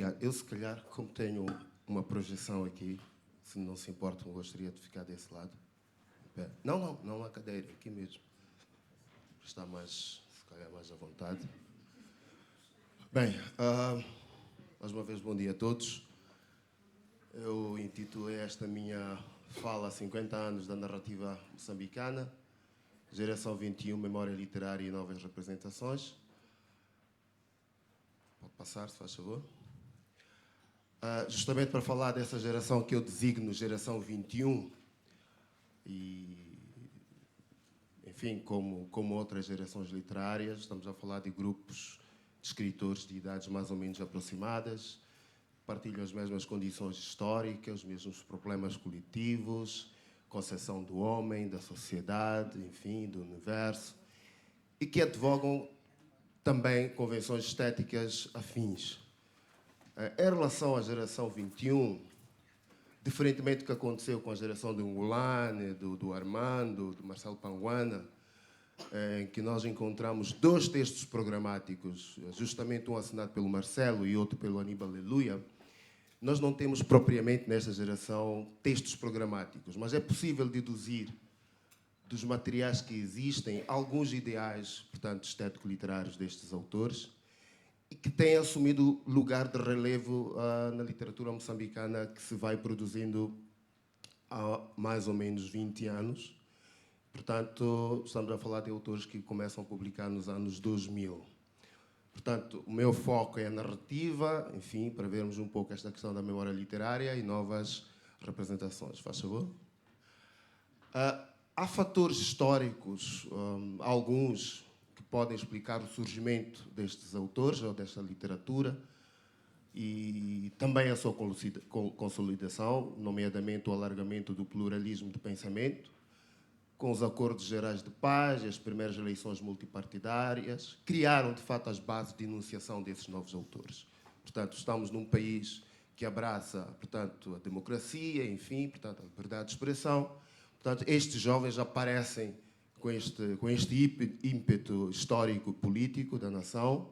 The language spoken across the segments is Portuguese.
Obrigado. Eu, se calhar, como tenho uma projeção aqui, se não se importa, gostaria de ficar desse lado. Não na cadeira, aqui mesmo. Está mais, se calhar, mais à vontade. Bem, mais uma vez, bom dia a todos. Eu intitulei esta minha fala 50 anos da narrativa moçambicana, Geração 21, Memória Literária e Novas Representações. Pode passar, se faz favor. Justamente para falar dessa geração que eu designo Geração 21, e, enfim, como outras gerações literárias, estamos a falar de grupos de escritores de idades mais ou menos aproximadas, partilham as mesmas condições históricas, os mesmos problemas coletivos, concepção do homem, da sociedade, enfim, do universo, e que advogam também convenções estéticas afins. Em relação à geração 21, diferentemente do que aconteceu com a geração do Ngulane, do Armando, do Marcelo Panguana, em que nós encontramos dois textos programáticos, justamente um assinado pelo Marcelo e outro pelo Aníbal Aleluia, nós não temos propriamente nesta geração textos programáticos, mas é possível deduzir dos materiais que existem alguns ideais, portanto, estético-literários destes autores e que têm assumido lugar de relevo na literatura moçambicana que se vai produzindo há mais ou menos 20 anos. Portanto, estamos a falar de autores que começam a publicar nos anos 2000. Portanto, o meu foco é a narrativa, enfim, para vermos um pouco esta questão da memória literária e novas representações. Faz favor. Há fatores históricos, alguns que podem explicar o surgimento destes autores ou desta literatura e também a sua consolidação, nomeadamente o alargamento do pluralismo de pensamento, com os acordos gerais de paz e as primeiras eleições multipartidárias, criaram, de fato, as bases de enunciação desses novos autores. Portanto, estamos num país que abraça, portanto, a democracia, enfim, portanto, a liberdade de expressão. Portanto, estes jovens aparecem com este ímpeto histórico-político da nação.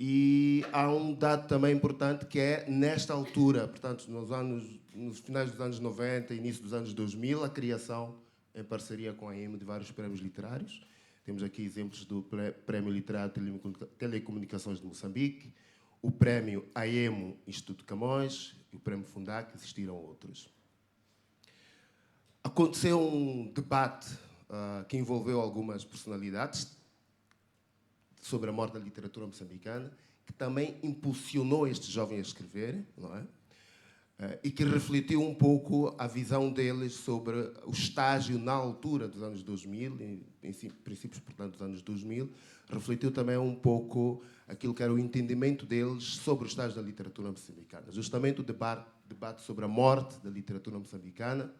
E há um dado também importante que é, nesta altura, portanto, nos finais dos anos 90, início dos anos 2000, a criação em parceria com a EMO de vários prémios literários. Temos aqui exemplos do Prémio Literário de Telecomunicações de Moçambique, o Prémio AEMO Instituto Camões e o Prémio Fundac, existiram outros. Aconteceu um debate que envolveu algumas personalidades sobre a morte da literatura moçambicana, que também impulsionou estes jovens a escreverem, não é? E que refletiu um pouco a visão deles sobre o estágio na altura dos anos 2000, em princípios, portanto, dos anos 2000, refletiu também um pouco aquilo que era o entendimento deles sobre o estágio da literatura moçambicana. Justamente o debate sobre a morte da literatura moçambicana,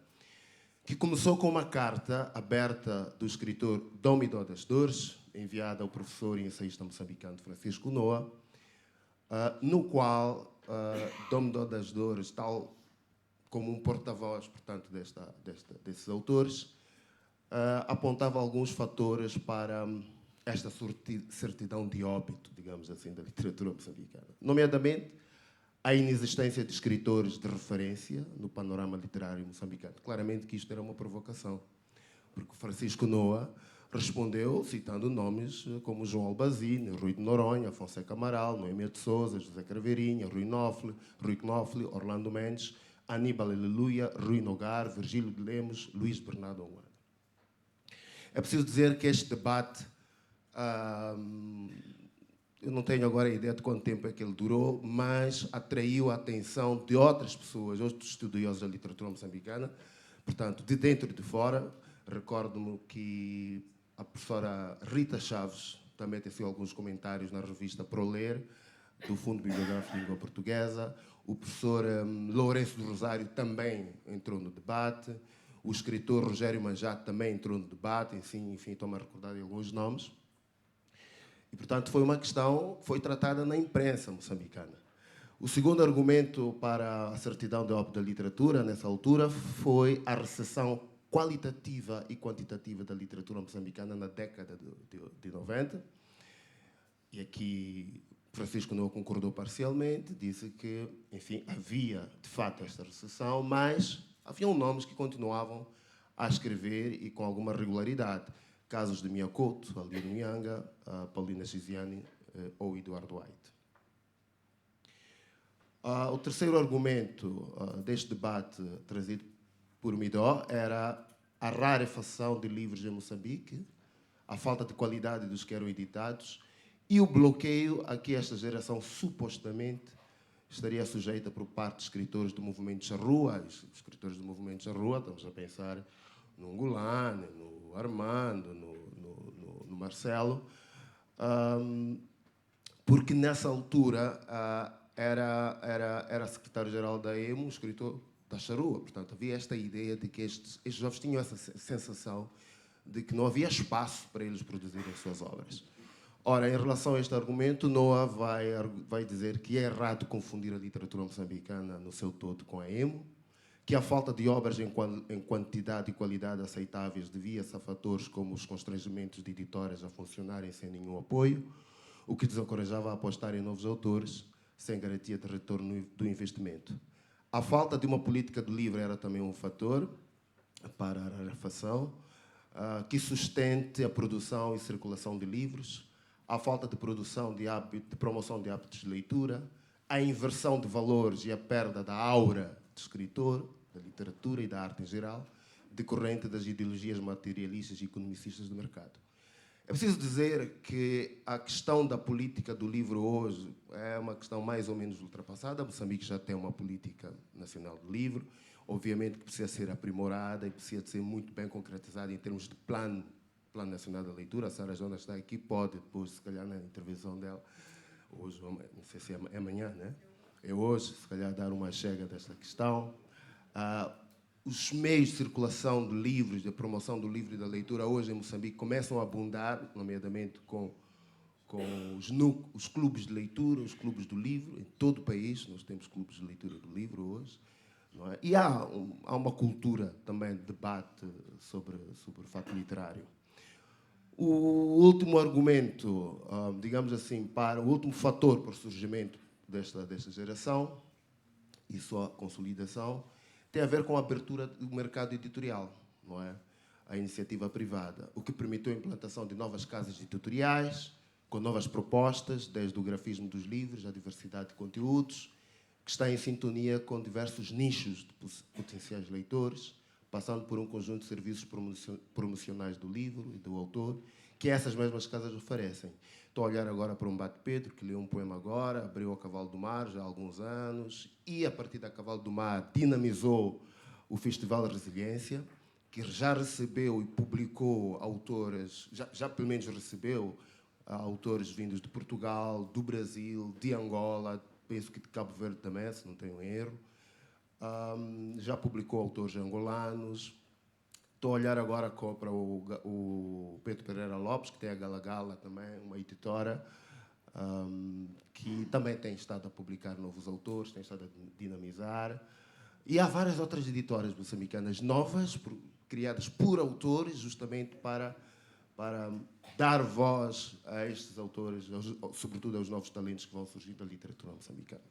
que começou com uma carta aberta do escritor Dom Midó das Dores, enviada ao professor e ensaísta moçambicano Francisco Noa, no qual Dom Midó das Dores, tal como um porta-voz, portanto, desses autores, apontava alguns fatores para esta certidão de óbito, digamos assim, da literatura moçambicana. Nomeadamente, a inexistência de escritores de referência no panorama literário moçambicano. Claramente que isto era uma provocação, porque Francisco Noa respondeu citando nomes como João Albazine, Rui de Noronha, Fonseca Amaral, Noemia de Souza, José Craveirinha, Rui Knopfle, Orlando Mendes, Aníbal Aleluia, Rui Nogar, Virgílio de Lemos, Luís Bernardo Onguana. É preciso dizer que este debate, eu não tenho agora a ideia de quanto tempo é que ele durou, mas atraiu a atenção de outras pessoas, outros estudiosos da literatura moçambicana, portanto, de dentro e de fora. Recordo-me que a professora Rita Chaves também teceu alguns comentários na revista Proler, do Fundo Bibliográfico de Língua Portuguesa. O professor Lourenço do Rosário também entrou no debate. O escritor Rogério Manjato também entrou no debate. Enfim, estou-me a recordar de alguns nomes. E, portanto, foi uma questão que foi tratada na imprensa moçambicana. O segundo argumento para a certidão de óbito da literatura, nessa altura, foi a recessão qualitativa e quantitativa da literatura moçambicana na década de 90. E aqui Francisco não concordou parcialmente, disse que, enfim, havia de fato esta recessão, mas haviam nomes que continuavam a escrever e com alguma regularidade. Casos de Mia Couto, Aldir Nhanga, Paulina Giziani ou Eduardo White. O terceiro argumento deste debate trazido por Midó era a rarefação de livros em Moçambique, a falta de qualidade dos que eram editados e o bloqueio a que esta geração supostamente estaria sujeita por parte de escritores do movimento Charrua. Os escritores do movimento Charrua, estamos a pensar no Ngulane, no Armando, no Marcelo, porque nessa altura era secretário-geral da EMO, um escritor da Charrua. Portanto, havia esta ideia de que estes jovens tinham essa sensação de que não havia espaço para eles produzirem suas obras. Ora, em relação a este argumento, Noah vai dizer que é errado confundir a literatura moçambicana no seu todo com a EMO, que a falta de obras em quantidade e qualidade aceitáveis devia-se a fatores como os constrangimentos de editoras a funcionarem sem nenhum apoio, o que desencorajava a apostar em novos autores sem garantia de retorno do investimento. A falta de uma política do livro era também um fator para a rarefação, que sustente a produção e circulação de livros, a falta de produção de promoção de hábitos de leitura, a inversão de valores e a perda da aura de escritor, da literatura e da arte em geral, decorrente das ideologias materialistas e economicistas do mercado. É preciso dizer que a questão da política do livro hoje é uma questão mais ou menos ultrapassada. Moçambique já tem uma política nacional do livro, obviamente que precisa ser aprimorada e precisa ser muito bem concretizada em termos de plano nacional da leitura. A Sara Jonas está aqui, pode depois, se calhar, na intervenção dela, hoje, não sei se é amanhã, né? É hoje, se calhar, dar uma chega desta questão. Os meios de circulação de livros, de promoção do livro e da leitura hoje em Moçambique começam a abundar, nomeadamente com os clubes de leitura, os clubes do livro. Em todo o país nós temos clubes de leitura do livro hoje. Não é? E há uma cultura também de debate sobre o fato literário. O último argumento, digamos assim, o último fator para o surgimento desta geração e sua consolidação tem a ver com a abertura do mercado editorial, não é? A iniciativa privada, o que permitiu a implantação de novas casas editoriais, com novas propostas, desde o grafismo dos livros, a diversidade de conteúdos, que está em sintonia com diversos nichos de potenciais leitores, passando por um conjunto de serviços promocionais do livro e do autor, que essas mesmas casas oferecem. Estou a olhar agora para um Bate Pedro, que leu um poema agora, abriu a Cavalo do Mar já há alguns anos, e a partir da Cavalo do Mar dinamizou o Festival de Resiliência, que já recebeu e publicou autores, já pelo menos recebeu autores vindos de Portugal, do Brasil, de Angola, penso que de Cabo Verde também, se não tenho erro. Já publicou autores angolanos. Estou a olhar agora para o Pedro Pereira Lopes, que tem a Gala Gala também, uma editora, que também tem estado a publicar novos autores, tem estado a dinamizar. E há várias outras editoras moçambicanas novas, criadas por autores, justamente para dar voz a estes autores, sobretudo aos novos talentos que vão surgir da literatura moçambicana.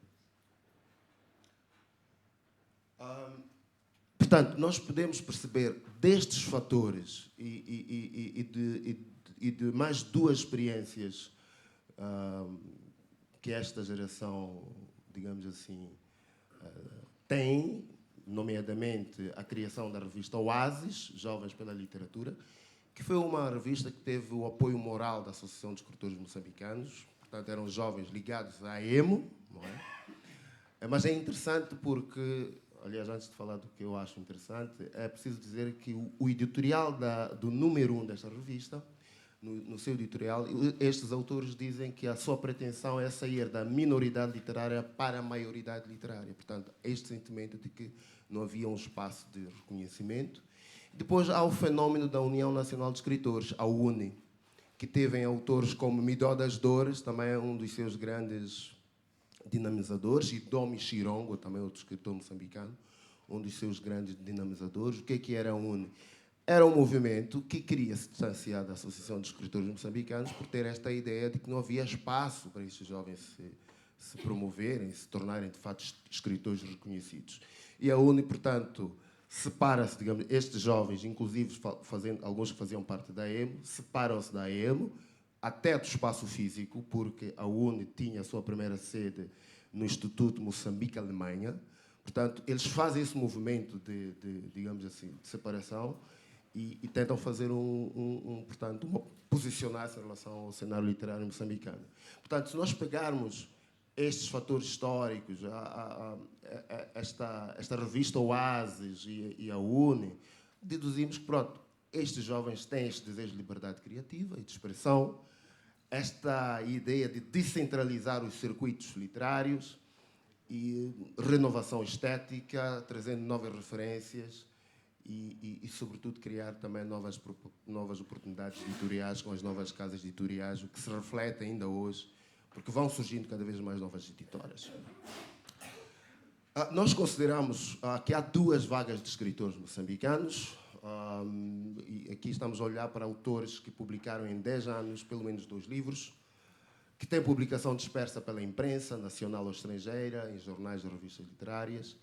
Portanto, nós podemos perceber destes fatores e de mais duas experiências que esta geração, digamos assim, tem, nomeadamente a criação da revista Oasis, Jovens pela Literatura, que foi uma revista que teve o apoio moral da Associação de Escritores Moçambicanos. Portanto, eram jovens ligados à EMO, não é? Mas é interessante porque, aliás, antes de falar do que eu acho interessante, é preciso dizer que o editorial do número 1 desta revista, no seu editorial, estes autores dizem que a sua pretensão é sair da minoridade literária para a maioridade literária. Portanto, este sentimento de que não havia um espaço de reconhecimento. Depois há o fenómeno da União Nacional de Escritores, a UNE, que teve autores como Midó das Dores, também é um dos seus grandes dinamizadores, e Domi Chirongo, também outro escritor moçambicano, um dos seus grandes dinamizadores. O que era a UNE? era um movimento que queria se distanciar da Associação de Escritores Moçambicanos por ter esta ideia de que não havia espaço para estes jovens se promoverem, se tornarem, de fato, escritores reconhecidos. E a UNE, portanto, separa-se, digamos, estes jovens, inclusive alguns que faziam parte da EMO, separam-se da EMO, até do espaço físico, porque a UNE tinha a sua primeira sede no Instituto Moçambique-Alemanha. Portanto, eles fazem esse movimento digamos assim, de separação e tentam fazer portanto, posicionar-se em relação ao cenário literário moçambicano. Portanto, se nós pegarmos estes fatores históricos, esta revista Oasis e a UNE, deduzimos que, pronto, estes jovens têm este desejo de liberdade criativa e de expressão, esta ideia de descentralizar os circuitos literários e renovação estética, trazendo novas referências e sobretudo, criar também novas oportunidades editoriais com as novas casas editoriais, o que se reflete ainda hoje, porque vão surgindo cada vez mais novas editoras. Nós consideramos que há duas vagas de escritores moçambicanos, e aqui estamos a olhar para autores que publicaram em 10 anos pelo menos 2 livros, que têm publicação dispersa pela imprensa nacional ou estrangeira, em jornais e revistas literárias,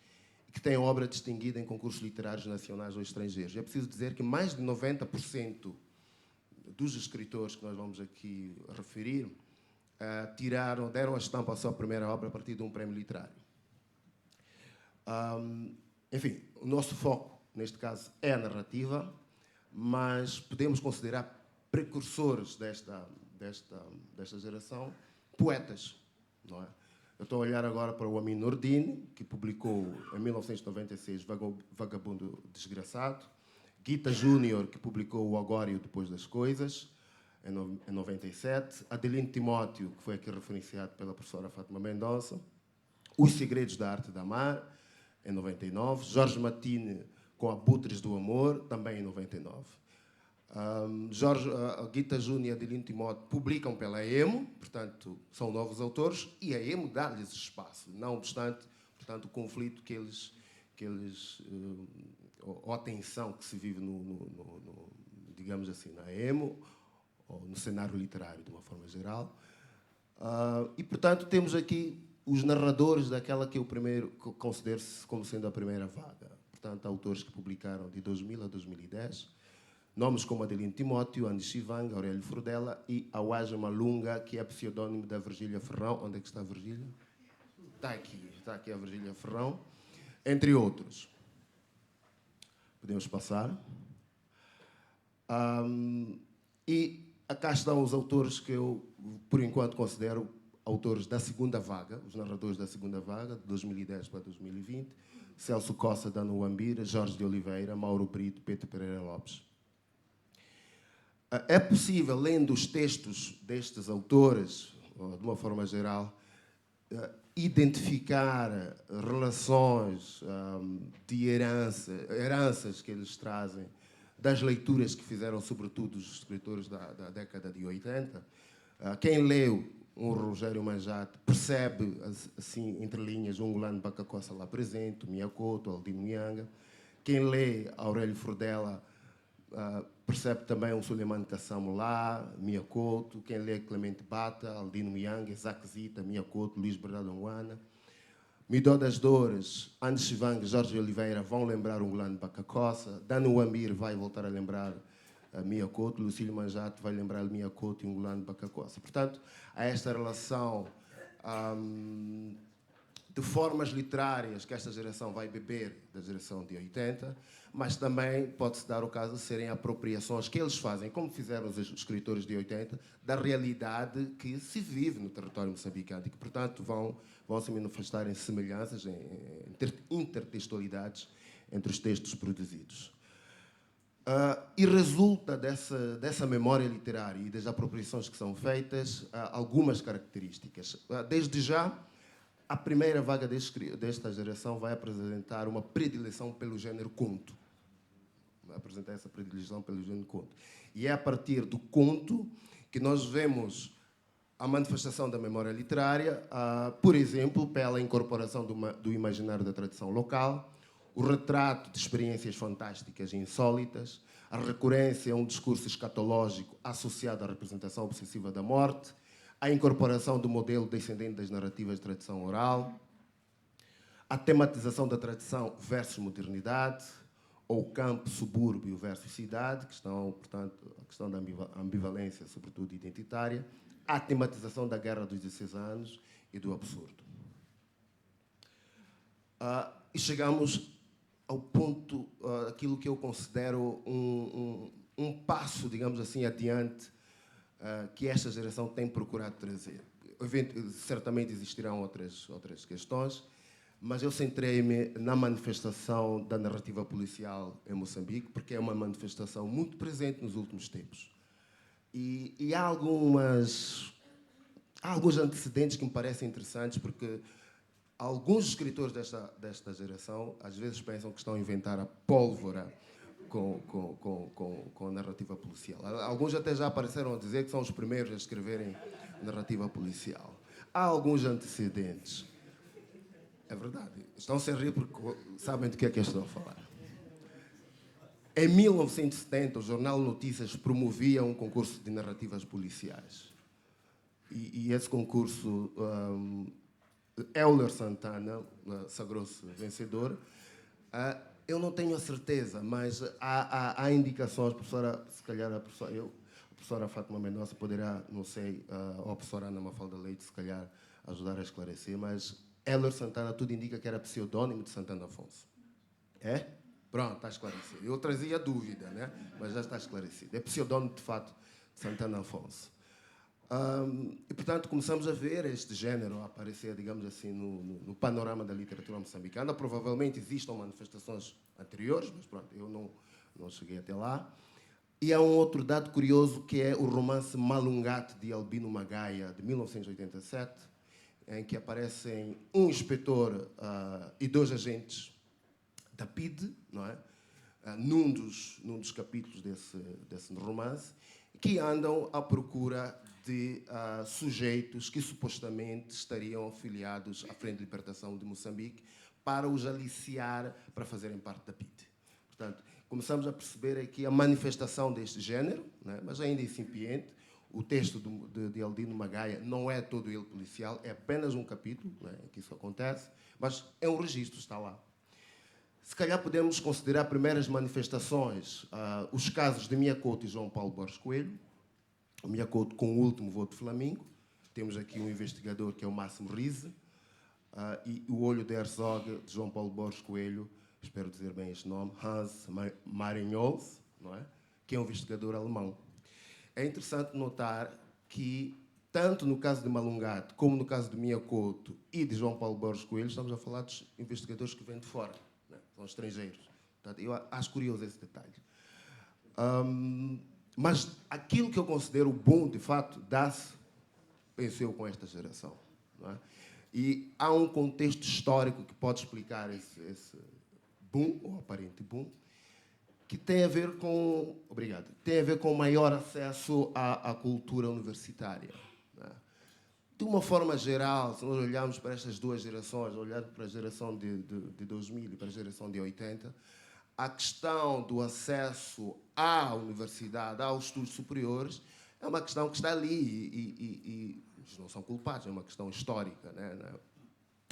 que têm obra distinguida em concursos literários nacionais ou estrangeiros. E é preciso dizer que mais de 90% dos escritores que nós vamos aqui referir deram a estampa à sua primeira obra a partir de um prémio literário. Enfim, o nosso foco, neste caso, é a narrativa, mas podemos considerar precursores desta geração poetas, não é? Eu estou a olhar agora para o Amin Nordine, que publicou em 1996 Vagabundo Desgraçado, Guita Júnior, que publicou O Agório Depois das Coisas, em 97, Adelino Timóteo, que foi aqui referenciado pela professora Fátima Mendonça, Os Segredos da Arte de Amar, em 99, Jorge Matine com Abutres do Amor, também em 99. Guita Júnior e Adelino Timóteo publicam pela EMO, portanto, são novos autores, e a EMO dá-lhes espaço, não obstante, portanto, o conflito ou a tensão que se vive digamos assim, na EMO, ou no cenário literário, de uma forma geral. E, portanto, temos aqui os narradores daquela que eu considero como sendo a primeira vaga. Portanto, autores que publicaram de 2000 a 2010, nomes como Adelino Timóteo, Andy Chivang, Aurélio Furdela e Awaja Malunga, que é pseudónimo da Virgília Ferrão. Onde é que está a Virgília? Está aqui a Virgília Ferrão, entre outros. Podemos passar. E cá estão os autores que eu, por enquanto, considero autores da segunda vaga, os narradores da segunda vaga, de 2010 para 2020, Celso Costa, Dano Wambira, Jorge de Oliveira, Mauro Brito, Pedro Pereira Lopes. É possível, lendo os textos destes autores, de uma forma geral, identificar relações de heranças que eles trazem das leituras que fizeram, sobretudo, os escritores da década de 80. Quem leu um Rogério Manjate percebe, assim, entre linhas, um Ngulane Bakakossa lá presente, Miyakoto, Aldino Nyanga. Quem lê Aurélio Furdela percebe também um Suleiman Kassamo lá, Miyakoto. Quem lê Clemente Bata, Aldino Nyanga, Isaac Zita, Miyakoto, Luís Bernardo. Midó das Dores, Andy Chivang, Jorge Oliveira vão lembrar um Ngulane Bakakossa. Dano Wambir vai voltar a lembrar Miyakoto, Lucílio Manjate vai lembrar Miyakoto e Ngulane Bakakossa. Portanto, há esta relação de formas literárias que esta geração vai beber da geração de 80, mas também pode-se dar o caso de serem apropriações que eles fazem, como fizeram os escritores de 80, da realidade que se vive no território moçambicano e que, portanto, vão se manifestar em semelhanças, em intertextualidades entre os textos produzidos. E resulta dessa memória literária e das apropriações que são feitas algumas características. Desde já, a primeira vaga desta geração vai apresentar uma predileção pelo género conto. Vai apresentar essa predileção pelo género conto. E é a partir do conto que nós vemos a manifestação da memória literária, por exemplo, pela incorporação do imaginário da tradição local, o retrato de experiências fantásticas e insólitas, a recorrência a um discurso escatológico associado à representação obsessiva da morte, a incorporação do modelo descendente das narrativas de tradição oral, a tematização da tradição versus modernidade, ou campo, subúrbio versus cidade, portanto, a questão da ambivalência, sobretudo identitária, a tematização da guerra dos 16 anos e do absurdo. E chegamos ao ponto, aquilo que eu considero um passo, digamos assim, adiante, que esta geração tem procurado trazer. Certamente existirão outras questões, mas eu centrei-me na manifestação da narrativa policial em Moçambique, porque é uma manifestação muito presente nos últimos tempos. E há alguns antecedentes que me parecem interessantes, porque alguns escritores desta geração às vezes pensam que estão a inventar a pólvora com a narrativa policial. Alguns até já apareceram a dizer que são os primeiros a escreverem narrativa policial. Há alguns antecedentes. É verdade. Estão-se a rir porque sabem do que é que eu estou a falar. Em 1970, o jornal Notícias promovia um concurso de narrativas policiais. E esse concurso, Euler Santana sagrou-se vencedor. Eu não tenho a certeza, mas há indicações, professora, se calhar a professora Fátima Mendonça poderá, não sei, ou a professora Ana Mafalda Leite, se calhar, ajudar a esclarecer, mas Euler Santana, tudo indica que era pseudônimo de Santana Afonso. É? Pronto, está esclarecido. Eu trazia dúvida, né? Mas já está esclarecido. É pseudônimo, de fato, de Santana Afonso. E, portanto, começamos a ver este género aparecer, digamos assim, no panorama da literatura moçambicana. Provavelmente existam manifestações anteriores, mas pronto, eu não cheguei até lá. E há um outro dado curioso, que é o romance Malungate, de Albino Magaia, de 1987, em que aparecem um inspetor e 2 agentes da PIDE, não é? Num dos capítulos desse romance, que andam à procura de sujeitos que supostamente estariam afiliados à Frente de Libertação de Moçambique para os aliciar para fazerem parte da PIDE. Portanto, começamos a perceber aqui a manifestação deste género, né? Mas ainda incipiente. O texto de Albino Magaia não é todo ele policial, é apenas um capítulo, né, em que isso acontece, mas é um registro, está lá. Se calhar podemos considerar primeiras manifestações, os casos de Mia Couto e João Paulo Borges Coelho. O Mia Couto com o último voo de Flamengo. Temos aqui um investigador que é o Máximo Rize, e o Olho de Herzog, de João Paulo Borges Coelho, espero dizer bem este nome, Hans Marignolf, não é? Que é um investigador alemão. É interessante notar que, tanto no caso de Malungate, como no caso de Mia Couto e de João Paulo Borges Coelho, estamos a falar dos investigadores que vêm de fora, né? São estrangeiros. Portanto, eu acho curioso esse detalhe. Mas aquilo que eu considero bom, de fato, dá-se, penso eu, com esta geração. Não é? E há um contexto histórico que pode explicar esse boom, ou aparente boom, que tem a ver com, tem a ver com maior acesso à cultura universitária. Né? De uma forma geral, se nós olharmos para estas duas gerações, olhando para a geração de 2000 e para a geração de 80, a questão do acesso à universidade, aos estudos superiores, é uma questão que está ali e eles não são culpados, é uma questão histórica, né?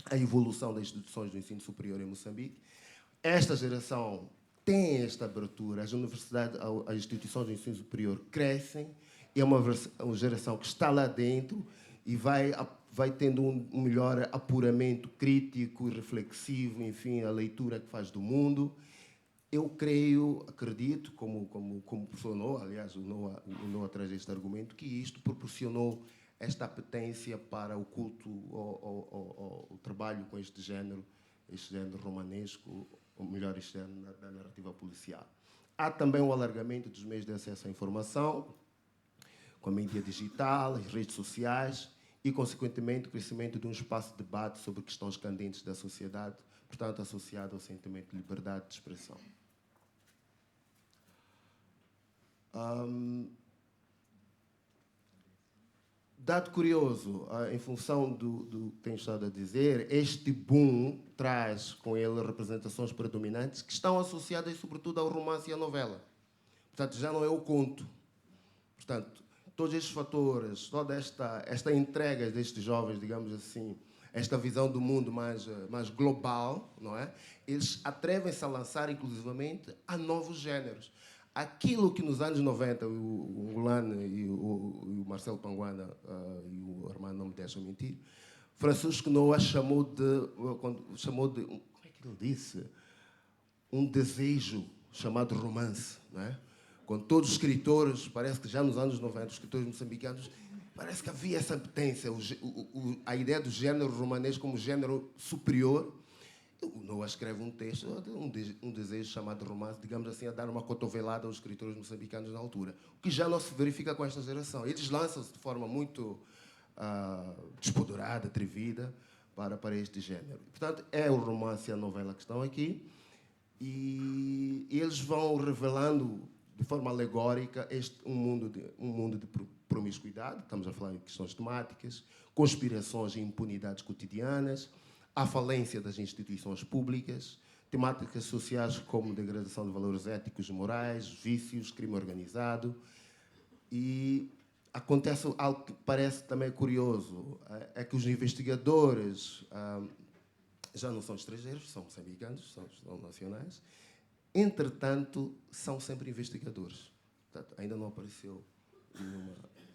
A evolução das instituições do ensino superior em Moçambique. Esta geração tem esta abertura, as universidades, as instituições do ensino superior crescem, e é uma geração que está lá dentro e vai tendo um melhor apuramento crítico e reflexivo, enfim, a leitura que faz do mundo. Eu acredito, como o professor Noah, aliás, o Noah traz este argumento, que isto proporcionou esta apetência para o culto, o trabalho com este género romanesco, ou melhor, este género da narrativa policial. Há também o alargamento dos meios de acesso à informação, com a mídia digital, as redes sociais e, consequentemente, o crescimento de um espaço de debate sobre questões candentes da sociedade, portanto, associado ao sentimento de liberdade de expressão. Dado curioso, em função do que tenho estado a dizer, este boom traz com ele representações predominantes que estão associadas sobretudo ao romance e à novela. Portanto, já não é o conto. Portanto, todos estes fatores, toda esta entrega destes jovens, digamos assim, esta visão do mundo mais global, não é? Eles atrevem-se a lançar, inclusivamente, a novos géneros. Aquilo que nos anos 90 o Ngulane e o Marcelo Panguana e o Armando não me deixam mentir, Francisco Noah chamou de, como é que ele disse? Um desejo chamado romance, não é? Quando todos os escritores, parece que já nos anos 90, os escritores moçambicanos, parece que havia essa potência, a ideia do género romanesco como género superior. O Noah escreve um texto, um desejo chamado romance, digamos assim, a dar uma cotovelada aos escritores moçambicanos na altura, o que já não se verifica com esta geração. Eles lançam-se de forma muito despoderada, atrevida, para este género. Portanto, é o romance e a novela que estão aqui, e eles vão revelando de forma alegórica um mundo de promiscuidade, estamos a falar de questões temáticas, conspirações e impunidades cotidianas, a falência das instituições públicas, temáticas sociais como degradação de valores éticos e morais, vícios, crime organizado. E acontece algo que parece também curioso, é que os investigadores já não são estrangeiros, são moçambicanos, são nacionais. Entretanto, são sempre investigadores. Portanto, ainda não apareceu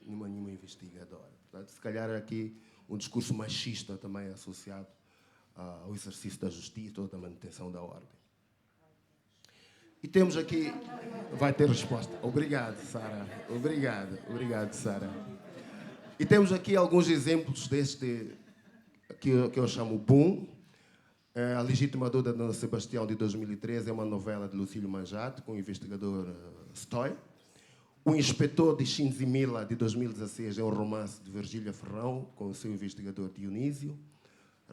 nenhuma investigadora. Portanto, se calhar aqui um discurso machista também associado ao exercício da justiça ou da manutenção da ordem. E temos aqui... Vai ter resposta. Obrigado, Sara. Obrigado, Sara. E temos aqui alguns exemplos deste que eu chamo boom. A Legítima Dor da Dona Sebastião, de 2013, é uma novela de Lucílio Manjate, com o investigador Stoy. O Inspetor de Shinzimila, de 2016, é um romance de Virgília Ferrão, com o seu investigador Dionísio.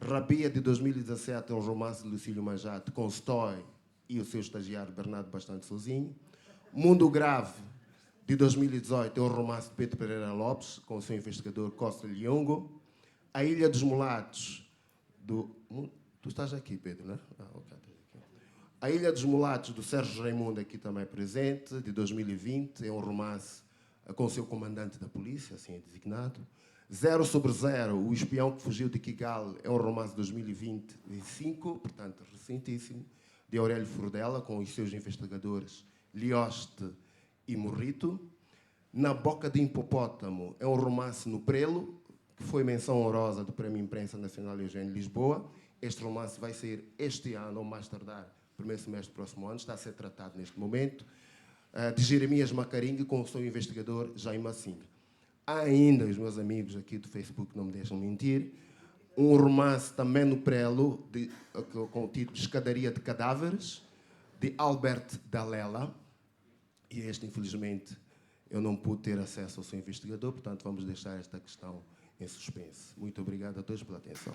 Rabia, de 2017, é um romance de Lucílio Manjate, com Stoy e o seu estagiário Bernardo Bastante Sozinho. Mundo Grave, de 2018, é um romance de Pedro Pereira Lopes, com o seu investigador Costa Liongo. A Ilha dos Mulatos, Tu estás aqui, Pedro, não é? Ok. A Ilha dos Mulatos, do Sérgio Raimundo, aqui também presente, de 2020. É um romance com o seu comandante da polícia, assim é designado. 0/0, O Espião que Fugiu de Kigali, é um romance de 2025, portanto, recentíssimo, de Aurélio Furdela, com os seus investigadores Lioste e Morrito. Na Boca de Hipopótamo, é um romance no Prelo, que foi menção honrosa do Prémio Imprensa Nacional Eugênio de Lisboa. Este romance vai sair este ano, ou mais tardar, primeiro semestre do próximo ano, está a ser tratado neste momento, de Jeremias Macaringue, com o seu investigador Jaime Massinga. Há ainda, os meus amigos aqui do Facebook não me deixam mentir, um romance também no Prelo, com o título Escadaria de Cadáveres, de Albert Dallela, e este, infelizmente, eu não pude ter acesso ao seu investigador, portanto, vamos deixar esta questão em suspense. Muito obrigado a todos pela atenção.